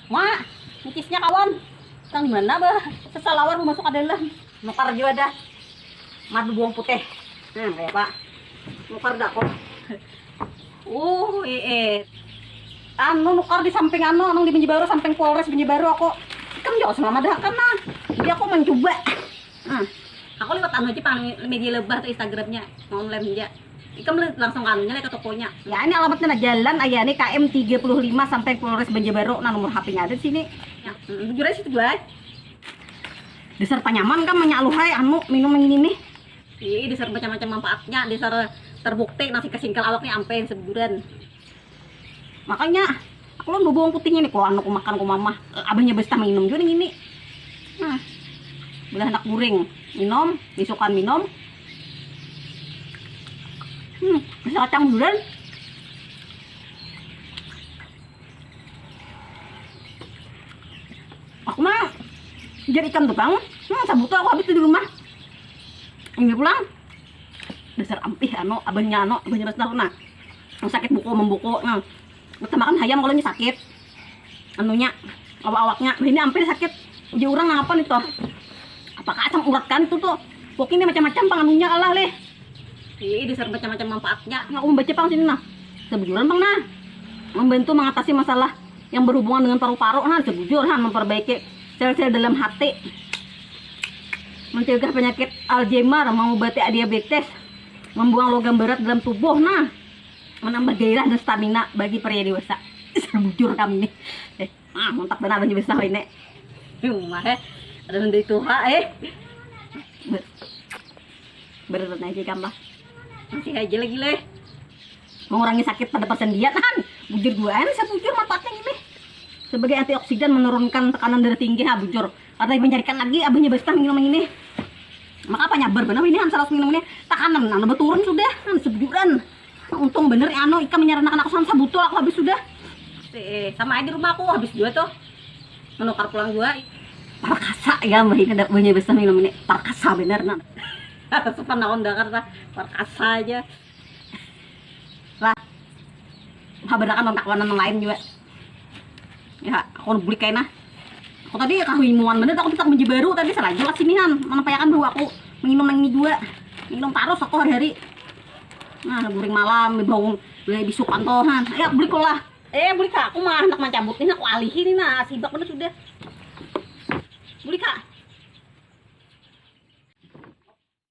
Mak, nicisnya kawan. Kang gimana bah? Sesalawar mau masuk ke dalam. Nukar juga dah. Madu bawang putih. Nah, kayak Pak. Nukar dah kok. Anu nukar di samping anu di Banjarbaru samping Polres Banjarbaru aku. Kan jauh selama dah kan nah. Jadi aku mencoba. Aku lewat anu aja pang media lebah tuh Instagramnya online aja. Ikam langsung anunya ke tokonya. Ya ini alamatnya jalan ayah ini KM 35 sampai Polres Banjarbaru. Nah nomor HP-nya ada di sini. Ya, jujur aja situ guys. Dasar panyaman kan menyaluhai anu minum yang ini nih. Iya, dasar macam-macam manfaatnya, dasar terbukti nasi kesingkal awaknya ampein sebulan. Makanya aku lo bawang putihnya nih kalau anu aku makan ku mama. Abahnya bestah minum juga nih ini. Nah. Belah anak guring, minum, disukan minum. Bisa kacang duluan. Aku mah jadi ikan tukang. Sabut aku habis di rumah. Ini pulang. Dasar ampih abahnya besar nah. Yang sakit buku membuku. Nah, kita makan ayam kalau ini sakit. Anunya, awak-awaknya. Ini hampir sakit. Uji orang ngapa nih toh? Apakah asam urat kan itu tuh? Pokoknya macam-macam panganunya kalah leh. Iya, dasar macam-macam manfaatnya. Aku membaca pang sini nah. Sebujuran bang nah. Membantu mengatasi masalah yang berhubungan dengan paru-paru nah. Sebujuran memperbaiki sel-sel dalam hati. Mencegah penyakit Alzheimer, mengobati diabetes, membuang logam berat dalam tubuh nah. Menambah gairah dan stamina bagi pria dewasa. Sebujur kami nih. Mantap benar aja besar ini. Mah ada nanti tuha berat aja gambar masih aja lagi leh mengurangi sakit pada persendian kan bujur guaan saya bujur manfaatnya ini sebagai antioksidan menurunkan tekanan darah tinggi bujur katanya mencarikan lagi abahnya bestah minum ini maka apa nyabar benar ini salah minumnya tekanan nah turun sudah kan sebujuran untung bener anu ikan menyarankan aku sama butuh aku habis sudah sama aja di rumah aku habis juga tuh menukar pulang juga parkasa ya mbak ini ada banyak besar minum ini parkasa bener nah sepan naon Jakarta parkasa aja lah haberakan kontak warna lain juga ya aku beli kayaknya aku tadi kahimuan bener aku tetap Banjarbaru tadi salah jelas sini kan menampayakan bahwa aku minum yang ini juga minum terus aku hari-hari nah guring malam bangun beli bisukan toh ya beli kolah beli kak aku mah anak mencabut ini aku alihin ini nah sibak bener sudah beli kak